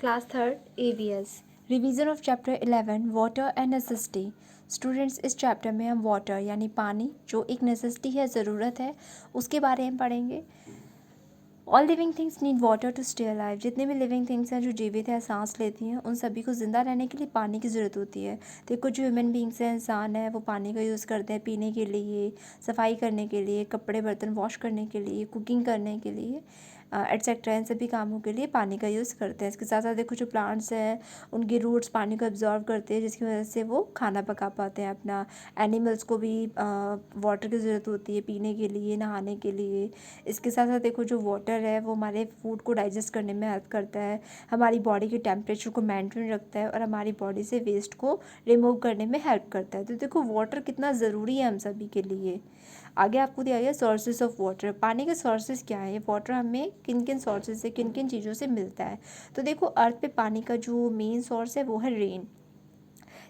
Class 3rd AVS revision of chapter 11 water and necessity. Students, इस chapter में हम water यानी पानी जो एक नेसेसिटी है, ज़रूरत है, उसके बारे में पढ़ेंगे। All living things need water to stay alive. जितने भी लिविंग थिंग्स हैं जो जीवित है, सांस लेती हैं, उन सभी को ज़िंदा रहने के लिए पानी की ज़रूरत होती है। देखो, जो ह्यूमन बींग्स हैं, इंसान है, वो पानी का यूज़ करते हैं पीने के लिए, सफाई करने के लिए, कपड़े बर्तन वॉश करने के लिए, कुकिंग करने के लिए, एट्सेट्रा। इन सभी कामों के लिए पानी का यूज़ करते हैं। इसके साथ साथ देखो, जो प्लांट्स हैं उनके रूट्स पानी को एब्जॉर्व करते हैं, जिसकी वजह से वो खाना पका पाते हैं अपना। एनिमल्स को भी वाटर की ज़रूरत होती है पीने के लिए, नहाने के लिए। इसके साथ साथ देखो, जो वाटर है वो हमारे फूड को डाइजेस्ट करने में हेल्प करता है, हमारी बॉडी के टेम्परेचर को मेंटेन रखता है और हमारी बॉडी से वेस्ट को रिमूव करने में हेल्प करता है। तो देखो, वाटर कितना ज़रूरी है हम सभी के लिए। आगे आपको दिया गया सोर्सेज ऑफ वाटर। पानी के सोर्सेज क्या है, वाटर हमें किन किन सोर्सेज से, किन किन चीज़ों से मिलता है। तो देखो, अर्थ पे पानी का जो मेन सोर्स है वो है रेन।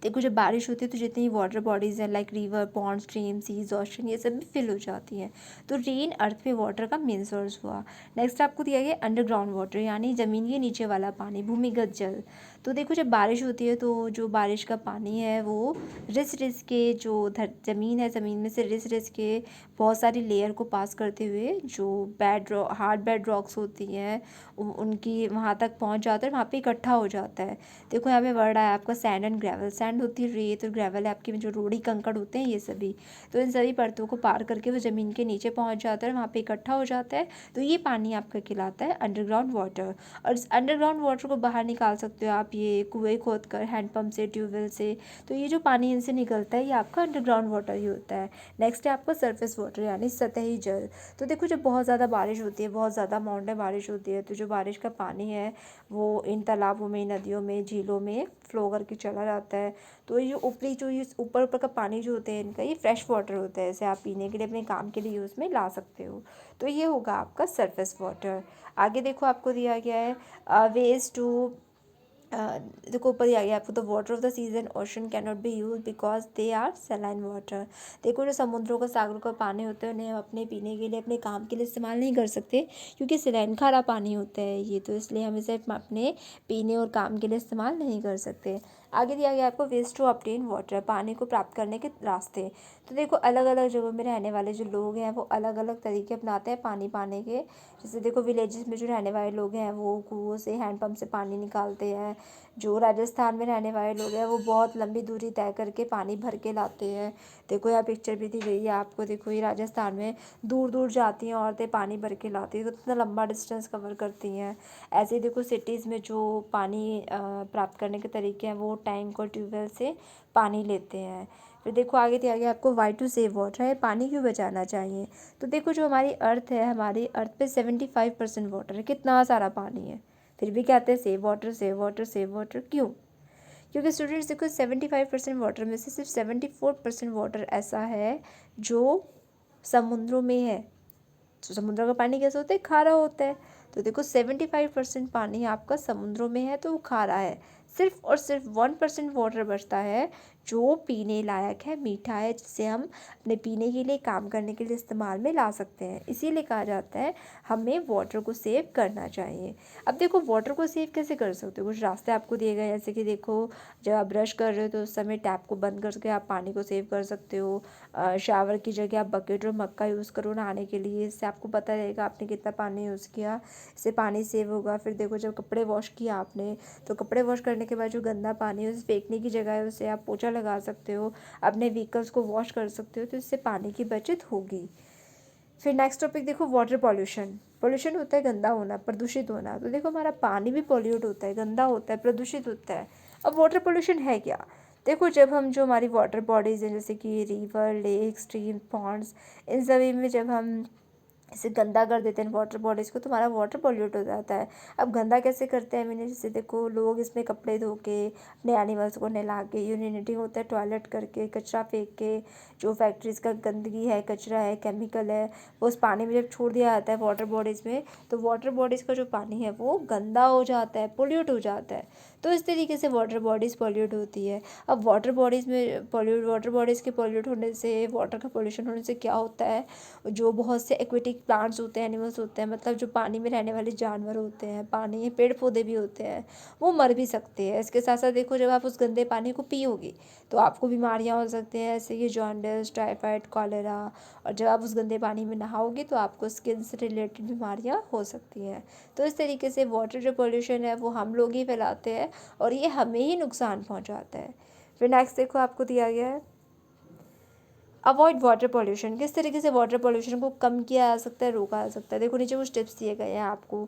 देखो, जब बारिश होती है तो जितनी वाटर बॉडीज़ हैं like river, pond, stream, seas, ocean, ये सब भी फिल हो जाती हैं। तो रेन अर्थ पे वाटर का मेन सोर्स हुआ। नेक्स्ट आपको दिया गया अंडरग्राउंड वाटर यानी ज़मीन के नीचे वाला पानी, भूमिगत जल। तो देखो, जब बारिश होती है तो जो बारिश का पानी है वो रिस रिस के जो ज़मीन है, ज़मीन में से रिस रिस के बहुत सारी लेयर को पास करते हुए जो हार्ड बेड रॉक्स होती हैं उनकी वहाँ तक पहुँच जाता है, वहाँ पे इकट्ठा हो जाता है। देखो, यहाँ पे वर्ड आया आपका सैंड एंड ग्रेवल। सैंड होती है रेत और ग्रेवल है आपके जो रोड़ी कंकड़ होते हैं, ये सभी। तो इन सभी परतों को पार करके वो ज़मीन के नीचे पहुँच जाता है, वहाँ पे इकट्ठा हो जाता है। तो ये पानी आपका कहलाता है अंडरग्राउंड वाटर। और इस अंडरग्राउंड वाटर को बाहर निकाल सकते हो आप ये कुएँ खोद कर, हैंडपम्प से, ट्यूबवेल से। तो ये जो पानी इनसे निकलता है ये आपका अंडरग्राउंड वाटर ही होता है। नेक्स्ट है आपका सरफेस वाटर यानी सतही जल। तो देखो, जब बहुत ज़्यादा बारिश होती है, बहुत ज़्यादा अमाउंट में बारिश होती है, तो जो बारिश का पानी है वो इन तालाबों में, नदियों में, झीलों में फ्लो करके चला जाता है। तो ये जो ऊपरी जो ये ऊपर ऊपर का पानी जो होता है इनका, ये फ्रेश वाटर होता है, इसे आप पीने के लिए, अपने काम के लिए यूज़ में ला सकते हो। तो ये होगा आपका सरफेस वाटर। आगे देखो, आपको दिया गया है वेज टू देखो, ऊपर ही आ गया आपको, the water of the seas and ocean can not be use because they are saline water. देखो, जो समुद्रों का, सागरों का पानी होता है उन्हें हम अपने पीने के लिए, अपने काम के लिए इस्तेमाल नहीं कर सकते, क्योंकि सलाइन खारा पानी होता है ये, तो इसलिए हम इसे अपने पीने और काम के लिए इस्तेमाल नहीं कर सकते। आगे दिया गया आपको वेस्ट टू ऑब्टेन वाटर, पानी को प्राप्त करने के रास्ते। तो देखो, अलग अलग जगहों में रहने वाले जो लोग हैं वो अलग अलग तरीके अपनाते हैं पानी पाने के। जैसे देखो, विलेजेस में जो रहने वाले लोग हैं वो कुओं से, हैंडपम्प से पानी निकालते हैं। जो राजस्थान में रहने वाले लोग हैं वो बहुत लंबी दूरी तय करके पानी भर के लाते हैं। देखो, यहाँ पिक्चर भी दी गई है आपको। देखो, ये राजस्थान में दूर दूर जाती हैं औरतें, पानी भर के लाती हैं, तो इतना लंबा डिस्टेंस कवर करती हैं। ऐसे ही देखो, सिटीज़ में जो पानी प्राप्त करने के तरीके हैं वो टैंक और ट्यूबवेल से पानी लेते हैं। फिर देखो, आगे दिया गया आपको वाई टू सेव वाटर है, पानी क्यों बचाना चाहिए। तो देखो, जो हमारी अर्थ है, हमारी अर्थ पे 75% वाटर है, कितना सारा पानी है, फिर भी कहते हैं save water, save water, save water. क्यों? क्योंकि स्टूडेंट्स देखो, 75% वाटर में से सिर्फ 74% वाटर ऐसा है जो समुद्रों में है। तो समुद्र का पानी कैसा होता है, खारा होता है। तो देखो, 75% पानी आपका समुद्रों में है तो वो खारा है। सिर्फ और सिर्फ 1% वाटर बचता है जो पीने लायक है, मीठा है, जिसे हम अपने पीने के लिए, काम करने के लिए इस्तेमाल में ला सकते हैं। इसीलिए कहा जाता है हमें वाटर को सेव करना चाहिए। अब देखो, वाटर को सेव कैसे कर सकते हो, कुछ रास्ते आपको दिए गए, जैसे कि देखो, जब आप ब्रश कर रहे हो तो उस समय टैप को बंद करके आप पानी को सेव कर सकते हो। शावर की जगह आप बकेट और मग का यूज़ करो नहाने के लिए, इससे आपको पता रहेगा आपने कितना पानी यूज़ किया, इससे पानी सेव होगा। फिर देखो, जब कपड़े वॉश किया आपने, तो कपड़े वॉश करने के बाद जो गंदा पानी है उसे फेंकने की जगह है उसे आप पोछा लगा सकते हो, अपने व्हीकल्स को वॉश कर सकते हो, तो इससे पानी की बचत होगी। फिर नेक्स्ट टॉपिक देखो, वाटर पॉल्यूशन। पॉल्यूशन होता है गंदा होना, प्रदूषित होना। तो देखो, हमारा पानी भी पॉल्यूट होता है, गंदा होता है, प्रदूषित होता है। अब वाटर पॉल्यूशन है क्या। देखो, जब हम जो हमारी वाटर बॉडीज़ हैं जैसे कि रिवर, लेक, स्ट्रीम, पॉन्ड्स, इन सभी में जब हम इसे गंदा कर देते हैं वाटर बॉडीज़ को, तो हमारा वाटर पॉल्यूट हो जाता है। अब गंदा कैसे करते हैं मैंने, जैसे देखो, लोग इसमें कपड़े धो के, अपने एनिमल्स को नहला के, यूरिनेटिंग होता है टॉयलेट करके, कचरा फेंक के, जो फैक्ट्रीज़ का गंदगी है, कचरा है, केमिकल है, वो उस पानी में जब छोड़ दिया जाता है वाटर बॉडीज़ में, तो वाटर बॉडीज़ का जो पानी है वो गंदा हो जाता है, पोल्यूट हो जाता है। तो इस तरीके से वाटर बॉडीज़ पॉल्यूट होती है। अब वाटर बॉडीज़ के पॉल्यूट होने से, वाटर का पोल्यूशन होने से क्या होता है, जो बहुत से एक्वेटिक प्लांट्स होते हैं, एनिमल्स होते हैं, मतलब जो पानी में रहने वाले जानवर होते हैं, पानी पेड़ पौधे भी होते हैं, वो मर भी सकते हैं। इसके साथ साथ देखो, जब आप उस गंदे पानी को पियोगे तो आपको बीमारियाँ हो सकती हैं, जैसे कि जॉन्डिस, टाइफाइड, कॉलेरा। और जब आप उस गंदे पानी में नहाओगे तो आपको स्किन से रिलेटेड बीमारियाँ हो सकती हैं। तो इस तरीके से वाटर जो पोल्यूशन है वो हम लोग ही फैलाते हैं और ये हमें ही नुकसान पहुंचाता है। फिर नेक्स्ट देखो, आपको दिया गया है अवॉइड वाटर पोल्यूशन। किस तरीके से वाटर पोल्यूशन को कम किया जा सकता है, रोका जा सकता है। देखो नीचे कुछ टिप्स दिए गए हैं आपको।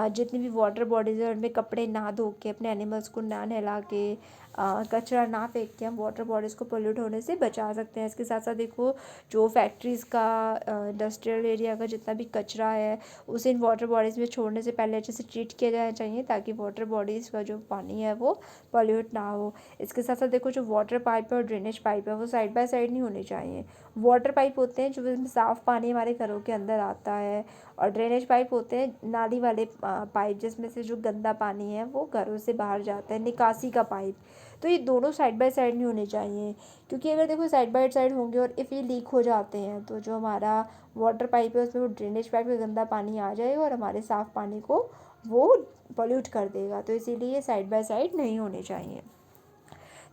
जितनी भी वाटर बॉडीज है उनमें कपड़े ना धो के, अपने एनिमल्स को ना नहला के, कचरा ना फेंक के हम वाटर बॉडीज़ को पोल्यूट होने से बचा सकते हैं। इसके साथ साथ देखो, जो फैक्ट्रीज़ का, इंडस्ट्रियल एरिया का जितना भी कचरा है उसे इन वाटर बॉडीज़ में छोड़ने से पहले अच्छे से ट्रीट किया जाना चाहिए, ताकि वाटर बॉडीज़ का जो पानी है वो पोल्यूट ना हो। इसके साथ साथ देखो, जो वाटर पाइप है और ड्रेनेज पाइप है वो साइड बाय साइड नहीं होने चाहिए। वाटर पाइप होते हैं जो साफ़ पानी हमारे घरों के अंदर आता है, और ड्रेनेज पाइप होते हैं नाली वाले पाइप, जिसमें से जो गंदा पानी है वो घरों से बाहर जाता है, निकासी का पाइप। तो ये दोनों साइड बाय साइड नहीं होने चाहिए, क्योंकि अगर देखो साइड बाय साइड होंगे और इफ़ ये लीक हो जाते हैं तो जो हमारा वाटर पाइप है उसमें वो ड्रेनेज पाइप का गंदा पानी आ जाएगा और हमारे साफ़ पानी को वो पोल्यूट कर देगा। तो इसीलिए ये साइड बाय साइड नहीं होने चाहिए।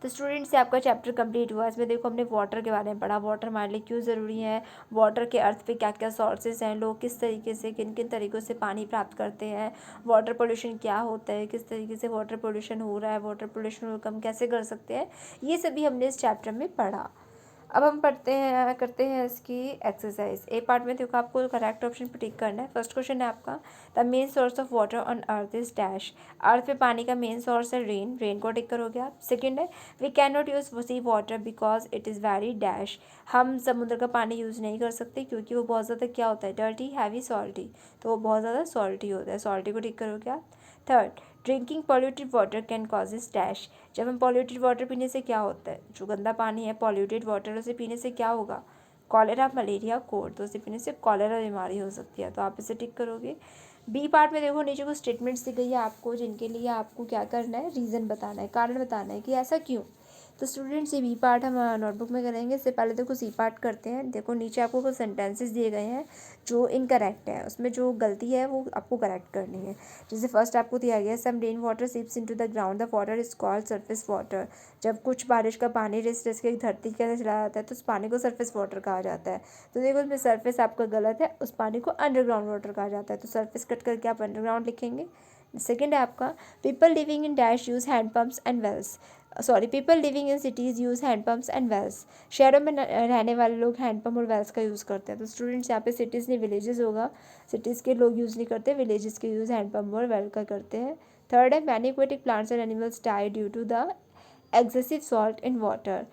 तो स्टूडेंट्स, से आपका चैप्टर कंप्लीट हुआ। इसमें देखो हमने वाटर के बारे में पढ़ा, वाटर हमारे लिए क्यों ज़रूरी है, वाटर के अर्थ पे क्या क्या सोर्सेज हैं, लोग किस तरीके से, किन किन तरीक़ों से पानी प्राप्त करते हैं, वाटर पोल्यूशन क्या होता है, किस तरीके से वाटर पोल्यूशन हो रहा है, वाटर पोल्यूशन को कम कैसे कर सकते हैं, ये सभी हमने इस चैप्टर में पढ़ा। अब हम करते हैं इसकी एक्सरसाइज। ए पार्ट में देखो, आपको करेक्ट ऑप्शन पर टिक करना है। फर्स्ट क्वेश्चन है आपका, the main source of water on earth is dash. Earth पे पानी का मेन सोर्स है रेन, रेन को टिक करोगे आप। सेकंड है, we can not use sea water because it is very dash. हम समुद्र का पानी यूज़ नहीं कर सकते क्योंकि वो बहुत ज़्यादा क्या होता है, डर्टी, हैवी, सॉल्टी। तो वो बहुत ज़्यादा सॉल्टी होता है, सॉल्टी को टिक करोगे आप। Third, drinking polluted water can causes dash. जब हम पॉल्यूटेड वाटर पीने से क्या होता है, जो गंदा पानी है पॉल्यूटेड वाटर, उसे पीने से क्या होगा, कॉलेरा, मलेरिया, कोड। तो उसे पीने से कॉलेरा बीमारी हो सकती है, तो आप इसे टिक करोगे। बी पार्ट में देखो, नीचे कुछ स्टेटमेंट्स दी गई है आपको, जिनके लिए आपको क्या करना है, रीज़न बताना है, कारण बताना है कि ऐसा क्यों। तो स्टूडेंट्स, ये बी पार्ट हम नोटबुक में करेंगे। इससे पहले देखो सी पार्ट करते हैं। देखो नीचे आपको कुछ सेंटेंसेस दिए गए हैं जो इनकरेक्ट है, उसमें जो गलती है वो आपको करेक्ट करनी है। जैसे फर्स्ट आपको दिया गया, some rain water seeps into the ground, the water is called surface water. जब कुछ बारिश का पानी रिस रिस के धरती के अंदर चला जाता है तो उस पानी को सरफेस वाटर कहा जाता है। तो देखो इसमें सरफेस आपका गलत है, उस पानी को अंडरग्राउंड वाटर कहा जाता है। तो सरफेस कट करके आप अंडरग्राउंड लिखेंगे। सेकेंड है आपका, people living in dash use hand pumps and wells. People living in cities use hand pumps and wells. शहरों में रहने वाले लोग हैंडपम्प और वेल्स का यूज़ करते हैं। तो स्टूडेंट्स, यहाँ पे सिटीज़ नहीं विलेजेस होगा, सिटीज़ के लोग यूज़ नहीं करते, विलेजेस के यूज़ हैंडपम्प और वेल का करते हैं। थर्ड है, many aquatic plants and animals die due to the excessive salt in water.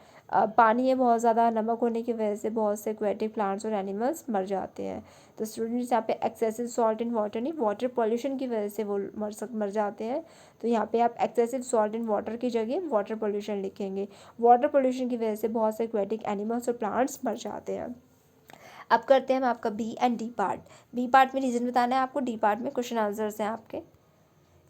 पानी में बहुत ज़्यादा नमक होने की वजह से बहुत से एक्वेटिक प्लांट्स और एनिमल्स मर जाते हैं। तो स्टूडेंट्स, यहाँ पे एक्सेसिव सॉल्ट इन वाटर नहीं, वाटर पॉल्यूशन की वजह से वो मर जाते हैं। तो यहाँ पे आप एक्सेसिव सॉल्ट इन वाटर की जगह वाटर पोल्यूशन लिखेंगे। वाटर पोल्यूशन की वजह से बहुत से एक्वेटिक एनिमल्स और प्लांट्स मर जाते हैं। अब करते हैं हम आपका B and D part. B part में रीज़न बताना है आपको, डी पार्ट में क्वेश्चन आंसर्स हैं आपके।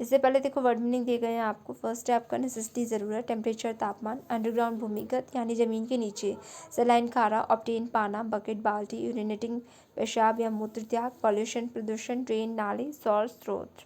इससे पहले देखो वर्ड मीनिंग दिए गए हैं आपको। फर्स्ट है आपका नेसेसिटी, ज़रूरत, टेम्परेचर, तापमान, अंडरग्राउंड, भूमिगत यानी ज़मीन के नीचे, सलाइन, खारा, ऑब्टेन, पाना, बकेट, बाल्टी, यूरिनेटिंग, पेशाब या मूत्र त्याग, पॉल्यूशन, प्रदूषण, ड्रेन, नाली, सोर्स, स्रोत।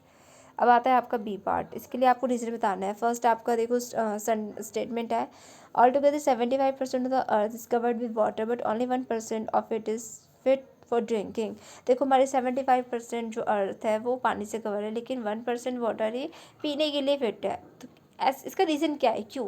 अब आता है आपका बी पार्ट। इसके लिए आपको रीज़न बताना है। फर्स्ट आपका देखो स्टेटमेंट है, all together 75% of the earth is covered with water but only 1% of it is fit for drinking. देखो हमारे 75% जो अर्थ है वो पानी से कवर है, लेकिन 1% वाटर ही पीने के लिए फिट है। तो इसका रीज़न क्या है, क्यों?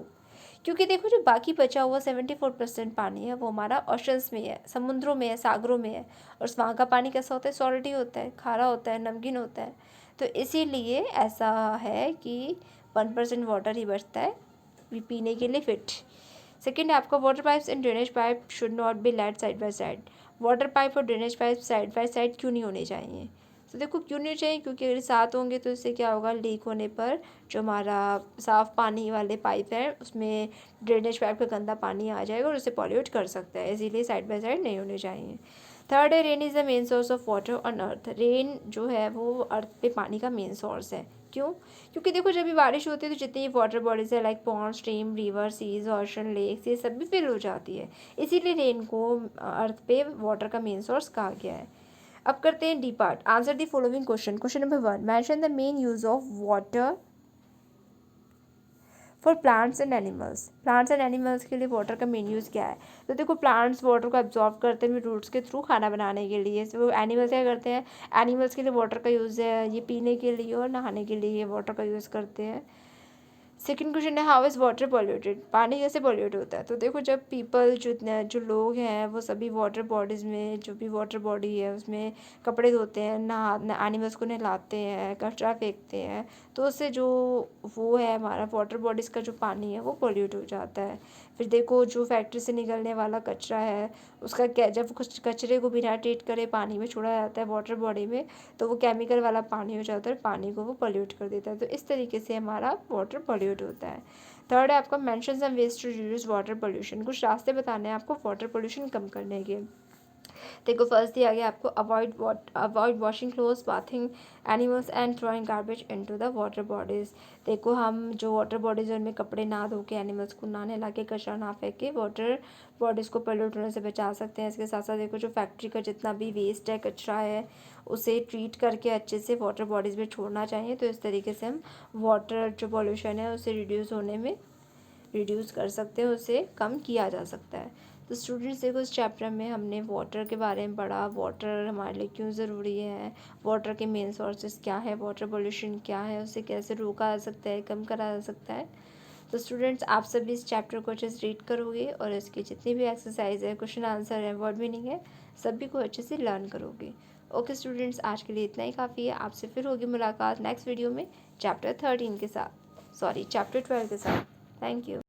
क्योंकि देखो जो बाकी बचा हुआ 74% पानी है वो हमारा ओशंस में है, समुद्रों में है, सागरों में है, और वहाँ का पानी कैसा होता है, सॉल्टी होता है, खारा होता है, नमकीन होता है। तो इसीलिए ऐसा है कि 1% वाटर ही बचता है पीने के लिए फिट। सेकेंड है आपका, water pipes and drainage pipe should not be laid side by side. Water pipe और drainage pipe side by side क्यों नहीं होने चाहिए? तो देखो क्यों नहीं चाहिए, क्योंकि अगर साथ होंगे तो इससे क्या होगा, लीक होने पर जो हमारा साफ़ पानी वाले पाइप है उसमें ड्रेनेज पाइप का गंदा पानी आ जाएगा और उसे पॉल्यूट कर सकता है, इसीलिए साइड बाय साइड नहीं होने चाहिए। थर्ड है, rain is the main source of water on earth. Rain जो है वो अर्थ पे पानी का मेन सोर्स है। क्यों? क्योंकि देखो जब भी बारिश होती है तो जितनी वाटर बॉडीज़ है like pond, stream, river, seas, ocean, lakes, ये सब भी फिल हो जाती है। इसीलिए रेन को अर्थ पे वाटर का मेन सोर्स कहा गया है। अब करते हैं D part. Answer the following question. Question number 1, mention the main use of water for plants and animals. Plants and animals के लिए वाटर का मेन यूज़ क्या है? तो देखो प्लांट्स वाटर को एब्जॉर्ब करते हैं रूट्स के थ्रू खाना बनाने के लिए। वो एनिमल्स क्या करते हैं? एनिमल्स के लिए वाटर का यूज़ है ये पीने के लिए और नहाने के लिए ये वाटर का यूज़ करते हैं। सेकेंड क्वेश्चन है हाउ इज़ वाटर पॉल्यूटेड। पानी कैसे पॉल्यूट होता है? तो देखो जब पीपल जो लोग हैं वो सभी वाटर बॉडीज़ में जो भी वाटर बॉडी है उसमें कपड़े धोते हैं, नहा एनिमल्स को नहलाते हैं, कचरा फेंकते हैं, तो उससे जो वो है हमारा वाटर बॉडीज़ का जो पानी है वो पॉल्यूट हो जाता है। फिर देखो जो फैक्ट्री से निकलने वाला कचरा है उसका क्या, जब कुछ कचरे को बिना ट्रीट करे पानी में छोड़ा जाता है वाटर बॉडी में तो वो केमिकल वाला पानी हो जाता है, पानी को वो पॉल्यूट कर देता है। तो इस तरीके से हमारा वाटर पॉल्यूट होता है। थर्ड है आपका mention some ways to reduce water pollution. कुछ रास्ते बताने हैं आपको वाटर पोल्यूशन कम करने के। देखो फर्स्ट दिया गया आपको avoid washing clothes, bathing animals and throwing garbage into the water bodies. देखो हम जो वाटर बॉडीज़ है उनमें कपड़े ना धो के, एनिमल्स को ना नहला के, कचरा ना फेंक के वाटर बॉडीज़ को पोल्यूट होने से बचा सकते हैं। इसके साथ साथ देखो जो फैक्ट्री का जितना भी वेस्ट है, कचरा है, उसे ट्रीट करके अच्छे से वाटर बॉडीज़ में छोड़ना चाहिए। तो इस तरीके से हम वाटर जो पॉल्यूशन है उसे रिड्यूस कर सकते हैं, उसे कम किया जा सकता है। तो स्टूडेंट्स देखो इस चैप्टर में हमने वाटर के बारे में पढ़ा, वाटर हमारे लिए क्यों ज़रूरी है, वाटर के मेन सोर्सेज क्या है, वाटर पोल्यूशन क्या है, उसे कैसे रोका जा सकता है, कम करा जा सकता है। तो स्टूडेंट्स आप सभी इस चैप्टर को अच्छे से रीड करोगे और इसकी जितनी भी एक्सरसाइज है, क्वेश्चन आंसर है, वर्ड मीनिंग है, सभी को अच्छे से लर्न करोगे। ओके स्टूडेंट्स, आज के लिए इतना ही काफ़ी है। आपसे फिर होगी मुलाकात नेक्स्ट वीडियो में चैप्टर 12 के साथ। Thank you.